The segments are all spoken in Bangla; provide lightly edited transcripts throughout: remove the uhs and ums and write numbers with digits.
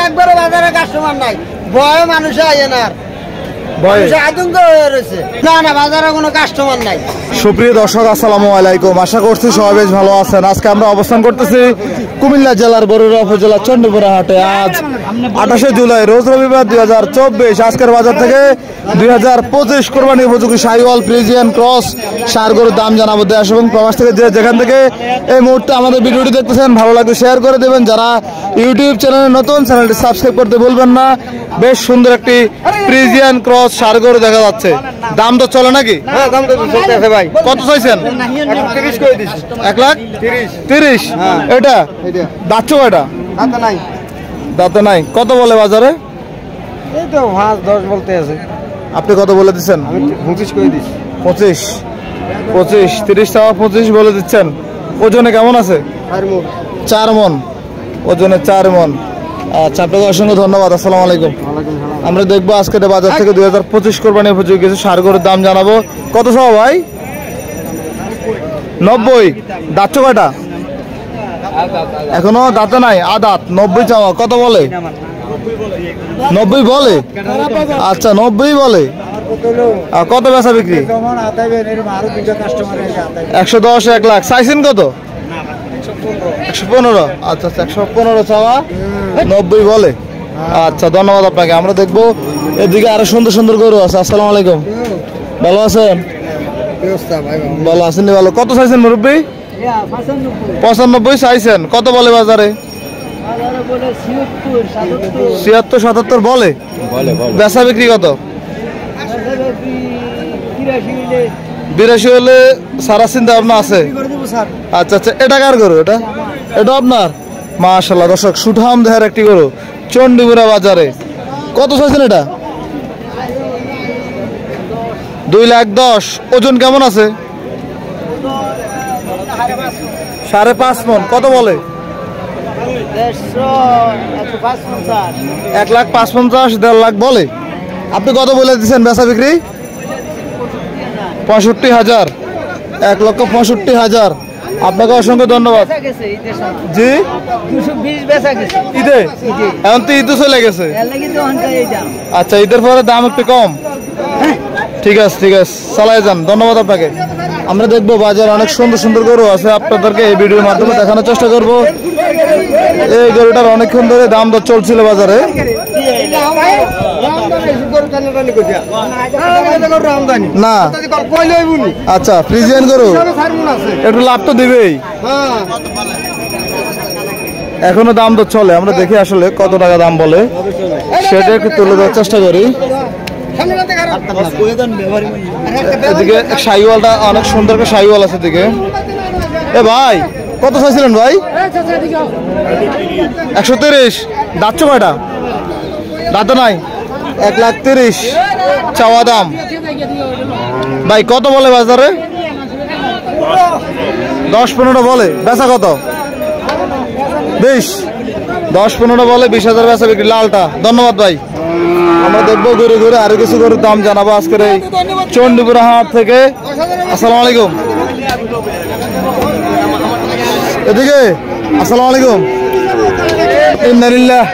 একবারে বাজারে কাস্টমার নাই, ভয় মানুষে আইয়ে না, আতঙ্ক হয়ে রয়েছে। না না, বাজারে কোনো কাস্টমার নাই। সুপ্রিয় দর্শক, আসসালামু আলাইকুম। আশা করছি সবাই বেশ ভালো আছেন। আজকে আমরা অবস্থান করতেছি কুমিল্লা জেলার বরুড়া উপজেলা চণ্ডীপুরা হাটে। আজ 28শে জুলাই, রোজ রবিবার 2024। আজকের বাজার থেকে 2025 কোরবানি উপযোগী শাহিওয়াল ফ্রিজিয়ান ক্রস ষাঁড় গরুর দাম জানাবো। দেশ এবং প্রবাস থেকে যেখান থেকে এই মুহূর্তে আমাদের ভিডিওটি দেখতেছেন, ভালো লাগলে শেয়ার করে দেবেন। যারা ইউটিউব চ্যানেলে নতুন, চ্যানেলটি সাবস্ক্রাইব করতে ভুলবেন না। বেশ সুন্দর একটি ফ্রিজিয়ান ক্রস ষাঁড় গরু দেখা যাচ্ছে। দাম তো চলে নাকি? হ্যাঁ, দাম তো চলতেছে ভাই। কত চাইছেন? 130 করে দিছি। 1,30,000। এটা দাঁত কয়টা? দাঁত নাই। দাঁত নাই। কত বলে বাজারে? এই তো 5-10 বলতে আছে। আপনি কত বলে দিচ্ছেন? আমি 25 করে দিছি। 25, 30 টাকা 25 বলে দিচ্ছেন। ওজনে কেমন আছে? 4 মন। ওজনে 4 মন। আচ্ছা, আপনাকে অসংখ্য ধন্যবাদ। আসসালামু আলাইকুম। আমরা দেখবো আজকের বাজার থেকে 2025 কোরবানি উপযোগী কিছু ষাঁড় গরুর দাম জানাবো। কত সব ভাই? 90। দাঁত কয়টা? এখনো দাঁতে নাই, আদাত। 90 চাওয়া। কত বলে? 90 বলে। আচ্ছা, 90 বলে। আর কত বেচা বিক্রি? 110, 1 লাখ। চাইছেন কত? 115। আচ্ছা, 115 চাওয়া, 90 বলে। আচ্ছা, ধন্যবাদ আপনাকে। আমরা দেখবো এদিকে আরো সুন্দর সুন্দর গরু আছে। আসসালামু আলাইকুম, ভালো আছেন? ভালো আছেন? ভালো। কত চাইছেন মুরব্বী? 95 চাইছেন। কত বলে বাজারে? 76, 77 বলে। বেচা বিক্রি কত? 82 হলে সারা চিন্তা ভাবনা আছে। আচ্ছা আচ্ছা, এটা কার গরু? এটা আপনার? মাশাআল্লাহ। দর্শক, সুঠাম দেহের একটি গরু চণ্ডীপুরা বাজারে। কত চাইছেন এটা? 2,10,000। ওজন কেমন আছে? 5.5 মন। কত বলে? 1,50,000, 1,50,000, 1.5 লাখ বলে। আপনি কত বলে দিচ্ছেন বেচা বিক্রি? 65,000। 1,65,000। আপনাকে অসংখ্য ধন্যবাদ। জি, ঈদে এখন তো ঈদ চলে গেছে। আচ্ছা, ঈদের পরে দাম একটু কম। ঠিক আছে, ঠিক আছে, চালাই যান। ধন্যবাদ আপনাকে। আমরা দেখবো বাজারে অনেক সুন্দর সুন্দর গরু আছে, আপনাদেরকে এই ভিডিওর মাধ্যমে দেখানোর চেষ্টা করব। এই গরুটার অনেকক্ষণ ধরে দাম দর চলছিল বাজারে। না, আচ্ছা, ফ্রিজিয়ান গরু একটু লাভ তো দিবেই। এখনো দাম দর চলে। আমরা দেখি আসলে কত টাকা দাম বলে, সেটা একটু তুলে দেওয়ার চেষ্টা করি। এদিকে শাহিওয়ালটা অনেক সুন্দর একটা শাহিওয়াল আছে এদিকে। এ ভাই, কত চাইছিলেন ভাই? 130। দাঁত কয়টা? দাঁত নাই। 1,30,000 চাওয়া দাম। ভাই কত বলে বাজারে? 10-15 বলে। বেচা কত? 20। 10-15 বলে, 20,000 বেচা বিক্রি। লালটা। ধন্যবাদ ভাই। আমরা দেখবো ঘুরে ঘুরে আরো কিছু গরুর দাম জানাবো আজকের এই চণ্ডীপুরা হাট থেকে। আসসালামু আলাইকুম। এদিকে আসসালামু আলাইকুম। ইন্নালিল্লাহ।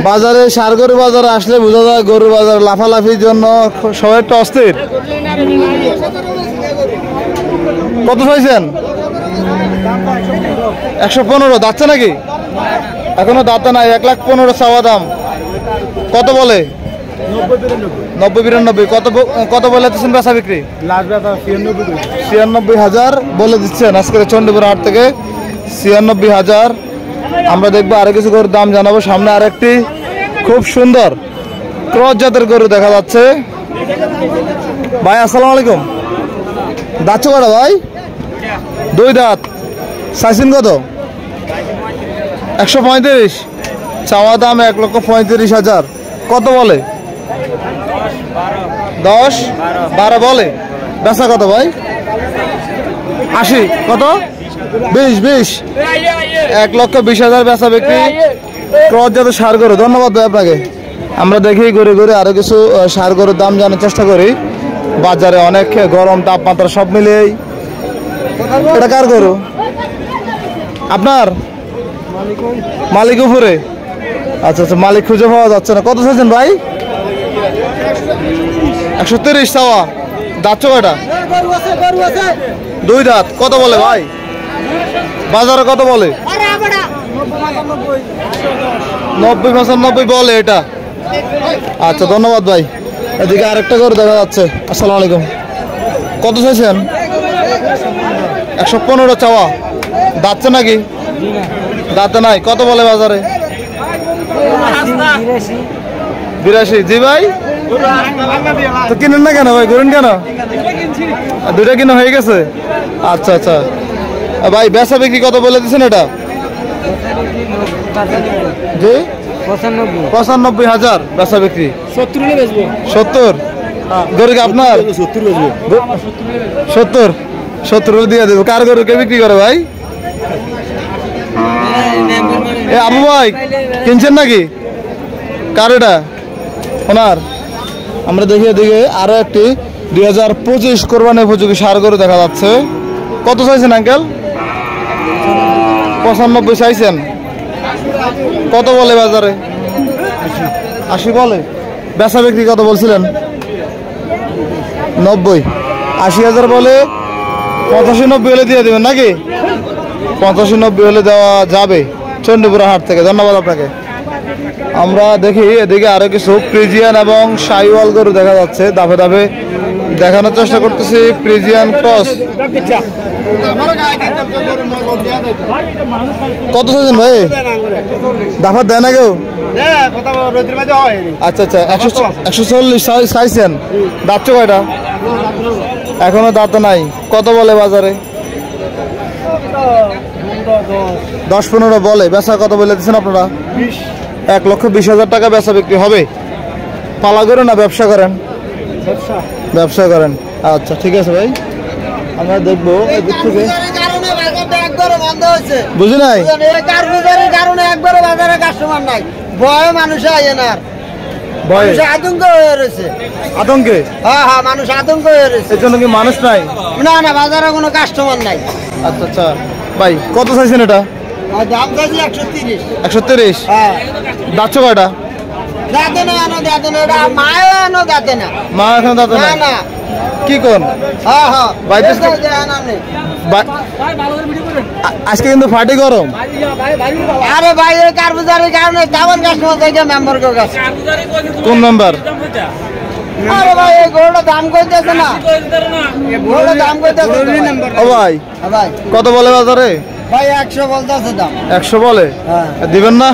বাজারে ষাঁড় গরু বাজারে আসলে বোঝা যায় গরু বাজার লাফালাফির জন্য সবাই একটা অস্থির। কত চাইছেন? 115। দাঁতছে নাকি? এখনো দাঁতে নাই। 1,15,000 চাওয়া দাম। কত বলে? 90-92। কত বলে দিচ্ছেন বেচা বিক্রি? 96,000 বলে দিচ্ছেন আজকের চণ্ডীপুরা হাট থেকে। 96,000। আমরা দেখবো আরো কিছু গরুর দাম জানাবো। সামনে আরেকটি খুব সুন্দর ক্রস জাতের গরু দেখা যাচ্ছে। ভাই আসসালামু আলাইকুম। দাঁত কটা ভাই? 2 দাঁত। চাইছেন কত? 135। চাওয়া দাম 1,35,000। কত বলে? 10-12 বলে। বেচা কত ভাই? 80। কত? 20। 1,20,000 বেচা বিক্রি। ক্রস জাতের ষাঁড় গরু। ধন্যবাদ ভাই আপনাকে। আমরা দেখি ঘুরে ঘুরে আরো কিছু ষাঁড় গরুর দাম জানার চেষ্টা করি। বাজারে অনেক গরম, তাপমাত্রা সব মিলিয়েই। এটা কার গরু? আপনার? মালিকপুরে। আচ্ছা আচ্ছা, মালিক খুঁজে পাওয়া যাচ্ছে না। কত চাইছেন ভাই? 130 চাওয়া। দাঁত কয়টা? দুই দাঁত। কত বলে ভাই বাজারে? কত বলে? 90-95 বলে এটা। আচ্ছা ধন্যবাদ ভাই। এদিকে আরেকটা করে দেখা যাচ্ছে। আসসালামু আলাইকুম। কত চাইছেন? 115 চাওয়া। দাঁতছে নাকি? দাঁতে নাই। কত বলে বাজারে? 82। জি ভাই, তো কিনেন না কেন ভাই? করেন কেন? দুইটা কিনা হয়ে গেছে। আচ্ছা আচ্ছা ভাই, বেচা বিক্রি কত বলে দিচ্ছেন এটা? জি 95,000 বেচা বিক্রি। 70 গরু কি আপনার? 70 দিয়ে দেবো। কার গরু কে বিক্রি করে ভাই? এ আবু ভাই কিনছেন নাকি? কার এটা? ওনার। আমরা দেখি এদিকে আরো একটি 2025 কোরবানি উপযোগী সার গরু দেখা যাচ্ছে। কত চাইছেন আঙ্কেল? 95 চাইছেন। কত বলে বাজারে? 80 বলে। বেচা বিক্রি কত বলছিলেন? 90। 80,000 বলে। 85-90 হলে দিয়ে দেবেন নাকি? 85-90 হলে দেওয়া যাবে চণ্ডীপুরা হাট থেকে। ধন্যবাদ আপনাকে। আমরা দেখি এদিকে আরো কিছু ফ্রিজিয়ান এবং শাইওয়াল গরু দেখা যাচ্ছে। ধাপে ধাপে দেখানোর চেষ্টা করতেছি। Friesian cross. কত চাইছেন ভাই? দাফার দেয় না কেউ? আচ্ছা আচ্ছা, 140 চাইছেন। দাঁত কয়টা? এখনো দাঁত নাই। কত বলে বাজারে? 10-15 বলে। বেচা কত বলে দিচ্ছেন আপনারা? 1,20,000 টাকা বেচা বিক্রি হবে। পালা করে না ব্যবসা করেন? ব্যবসা করেন। আচ্ছা ঠিক আছে ভাই, আমরা দেখবো এদিক থেকে। বুঝি নাই কারণে একবারে বাজারে কাস্টমার নাই। ভয়ে মানুষ আয় না, ভয়ে আতঙ্ক হয়ে রয়েছে। আতঙ্কে? হ্যাঁ হ্যাঁ, মানুষ আতঙ্ক হয়ে রয়েছে। এর জন্য কি মানুষ নাই? না না, বাজারে কোনো কাস্টমার নাই। আচ্ছা আচ্ছা ভাই, কত চাইছেন এটা? দাম চাইছি 130। 130। হ্যাঁ। দাঁত কয়টা? দাঁতে না, দাঁতে না, এটা মায়ের এনো দাঁতে না। মা এখন দাঁত না নাই? না। কি কোন হ্যাঁ হ্যাঁ, বাইরে বাইরে আজকে কিন্তু ফাটি গরম। আরে ভাই, এই কারবাজারের কারণে তেমন কাস্টমার থেকে মেম্বার কাছে। কোন মেম্বার? আরে ভাই, এই গরুটা দাম কইতেছে না, গরুটা দাম কইতেছে। ও ভাই, ভাই কত বলে বাজারে? ভাই 100 বলতেছে দাম। 100 বলে? হ্যাঁ। দিবেন না?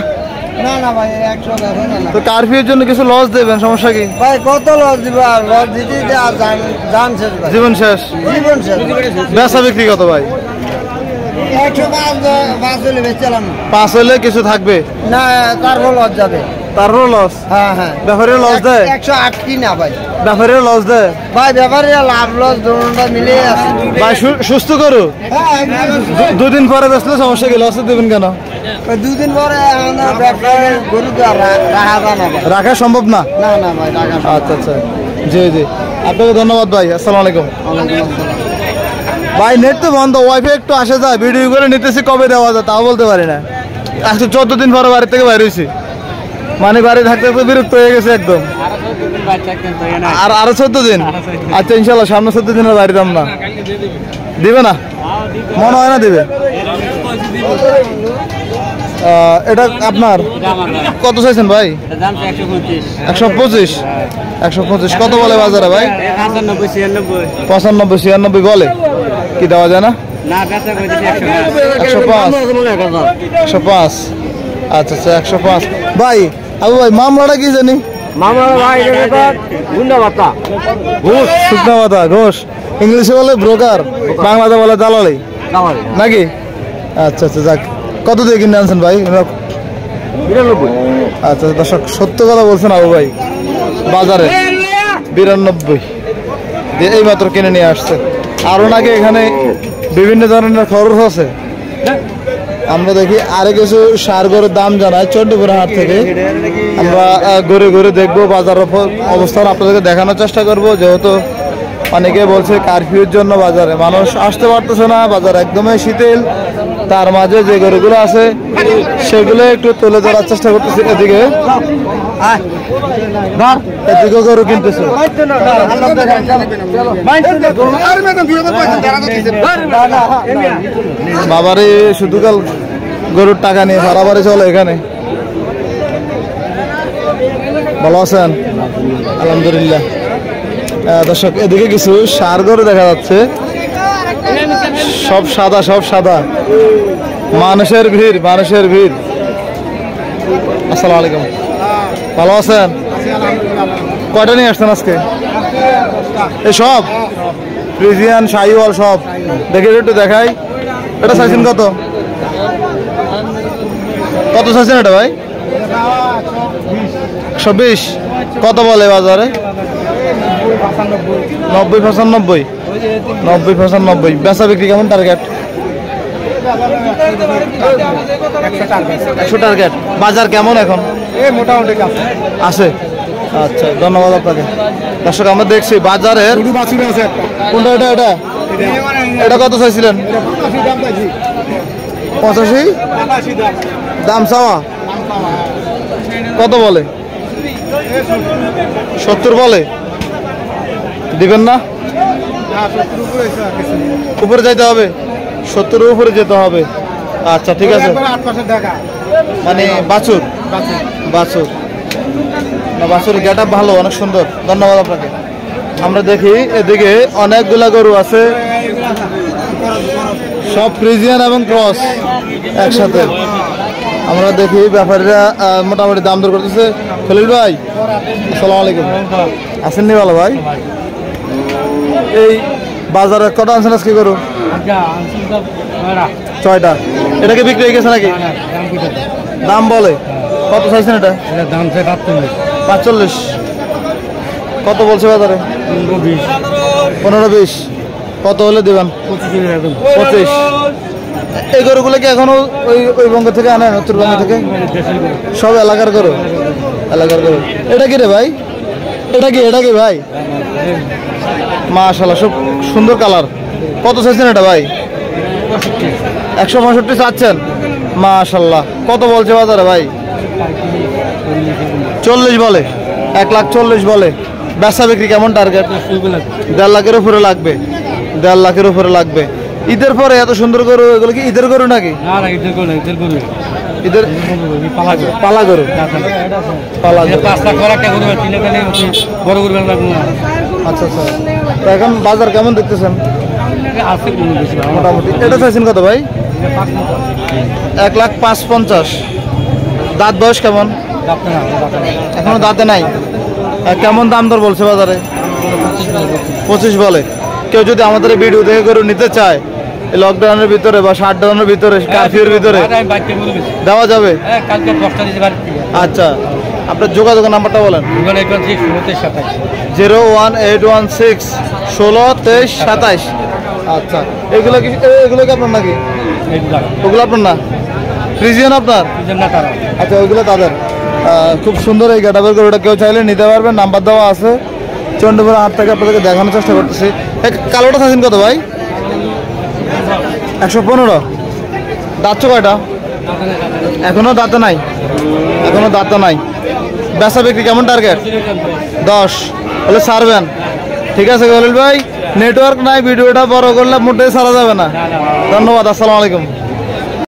না না ভাই, 100 দেখো না। তো কারফিউর জন্য কিছু লস দেবেন, সমস্যা কি? ভাই কত লস দিব? আর লস দিতে জান শেষ ভাই, জীবন শেষ। জীবন শেষ। বেচা বিক্রি কত ভাই? 105 হলে বেচলাম। 5 হলে কিছু থাকবে না, তারপর লস যাবে। তারও লস? হ্যাঁ হ্যাঁ। ব্যাপারীরা লস দেয়? 108 কি না ভাই? ব্যাপারীরা লস দেয় ভাই, ব্যাপারীরা লাভ লস দুটোটা মিলে আছে ভাই। সুস্থ করো। হ্যাঁ, একদম। 2 দিন পরে বেচলে সমস্যা কি? লস দেবেন কেন? 2 দিন পরে ব্যবসায়ের গরু তো রাখা যায় না ভাই। রাখা সম্ভব না? না না ভাই, রাখা আচ্ছা আচ্ছা, জি জি, আপনাকে ধন্যবাদ ভাই। আসসালামু আলাইকুম। ভাই নেট তো বন্ধ, ওয়াইফাই একটু আসে যায়, ভিডিও করে নিতেছি, কবে দেওয়া যায় তাও বলতে পারি না। আজকে 14 দিন পরে বাড়ি থেকে বাইরে হয়েছি, মানে বাড়ি থাকতে থাকতে বিরক্ত হয়ে গেছে একদম। আর আরো 14 দিন? আচ্ছা ইনশাল্লাহ সামনে 14 দিনের বাইরে দাম না দিবে না, মনে হয় না দিবে। এটা আপনার কত চাইছেন ভাই? 125। 125 কত বলে বাজারে ভাই? 95-96 বলে। কি দেওয়া যায় না? 105। আচ্ছা আচ্ছা, 105 ভাই। আবু ভাই, মামলাটা কি জানি? শুকনা পাতা ঘোষ, ইংলিশে বলে ব্রোকার, বাংলাতে বলে দালালি নাকি? আচ্ছা আচ্ছা, যাক। কত দিয়ে কিনে আনছেন ভাই? 92। আচ্ছা দর্শক, সত্য কথা বলছেন আবু ভাই, বাজারে 92 দিয়ে এই মাত্র কিনে নিয়ে আসছে। আরো নাকি এখানে বিভিন্ন ধরনের খরচ আছে। আমরা দেখি আরো কিছু সার গরুর দাম জানাই চণ্ডীপুরা হাট থেকে। আমরা ঘুরে ঘুরে দেখবো বাজার অবস্থান, আপনাদেরকে দেখানোর চেষ্টা করব। যেহেতু অনেকে বলছে কারফিউর জন্য বাজারে মানুষ আসতে পারতেছে না, বাজার একদমই শিথিল, তার মাঝে যে গরুগুলো আছে সেগুলো একটু তুলে ধরার চেষ্টা করতেছি। এদিকে গরু কিনতেছে। বাবারে শুধু কাল গরুর টাকা নিয়ে বাড়াবাড়ি চলে এখানে। ভালো আছেন? আলহামদুলিল্লাহ। দর্শক এদিকে কিছু ষাঁড় গরু দেখা যাচ্ছে, সব সাদা, সব সাদা। মানুষের ভিড়, মানুষের ভিড়। আসসালামু আলাইকুম, ভালো আছেন? কয়টা নিয়ে আসছেন আজকে? এই সব ফ্রিজিয়ান, শাহিওয়াল সব দেখে একটু দেখাই। এটা চাইছেন কত? কত চাইছেন এটা ভাই? 120। কত বলে বাজারে? 90-95। 90-95। বেচা বিক্রি কেমন টার্গেট? 100 টার্গেট। বাজার কেমন এখন? মোটামুটি আছে। আচ্ছা, ধন্যবাদ আপনাকে। দর্শক আমরা দেখছি বাজারের কোনটা, এটা এটা এটা কত চাইছিলেন? 85 দাম চাওয়া। কত বলে? 70 বলে। দিবেন না? উপরে যাইতে হবে, 70 উপরে যেতে হবে। আচ্ছা ঠিক আছে। মানে বাছুর, বাছুর না, বাছুর গেট আপ ভালো, অনেক সুন্দর। ধন্যবাদ আপনাকে। আমরা দেখি এদিকে অনেকগুলা গরু আছে, সব ফ্রিজিয়ান এবং ক্রস একসাথে। আমরা দেখি ব্যাপারীরা মোটামুটি দাম দর করতেছে। খলিল ভাই আসসালামু আলাইকুম, আসেননি? ভালো ভাই। এই বাজারে কটা আনছেন আজকে গরু? 6টা। এটা কি বিক্রি হয়ে গেছে নাকি? দাম বলে কত চাইছেন? এটা দাম 45। কত বলছে বাজারে? 15-20। কত হলে দেবেন? 25। এই গরুগুলো কি এখনো ওই বঙ্গ থেকে আনেন, উত্তরবঙ্গ থেকে? সব এলাকার গরু, এলাকার গরু। এটা কি রে ভাই? এটা কি ভাই? মাশাআল্লাহ, সব সুন্দর কালার। কত চাইছেন এটা ভাই? 165 চাচ্ছেন? মাশাআল্লাহ। কত বলছে বাজারে ভাই? 40 বলে। 1,40,000 বলে। বেচা বিক্রি কেমন টার্গেট? 1.5 লাখের উপরে লাগবে। 1.5 লাখের উপরে লাগবে। ঈদের পরে এত সুন্দর গরু, এগুলো কি ঈদের গরু নাকি? ঈদের পালা গরু। আচ্ছা আচ্ছা। তো এখন বাজার কেমন দেখতেছেন? মোটামুটি। এটা চাইছেন কত ভাই? 1,05,50,000। দাঁত বয়স কেমন? এখনো দাঁতে নাই। কেমন দাম দর বলছে বাজারে? 25 বলে। কেউ যদি আমাদের ভিডিও দেখে গরু নিতে চায় লকডাউনের ভিতরে বা শাটডাউনের ভিতরে, কারফিউর ভিতরে দেওয়া যাবে? আচ্ছা, আপনার যোগাযোগের নাম্বারটা বলেন। 01816162327। আচ্ছা, এগুলো কি আপনার নাকি? ওগুলো আপনার না? ফ্রিজিয়ান আপনার? আচ্ছা, ওইগুলো তাদের। খুব সুন্দর এই গেটাবের গরুটা, কেউ চাইলে নিতে পারবেন। নাম্বার দেওয়া আছে। চন্ডীপুর হাট থেকে আপনাদেরকে দেখানোর চেষ্টা করতেছি। কালোটা থাকেন কত ভাই? 115। দাঁতছো কয়টা? এখনো দাঁতে নাই, এখনো দাঁতে নাই। বেচা বিক্রি কেমন টার্গেট? 10 হলে ছাড়বেন? ঠিক আছে খলিল ভাই, নেটওয়ার্ক নাই, ভিডিওটা বড় করলে মোটেই ছাড়া যাবে না। ধন্যবাদ, আসসালামু আলাইকুম।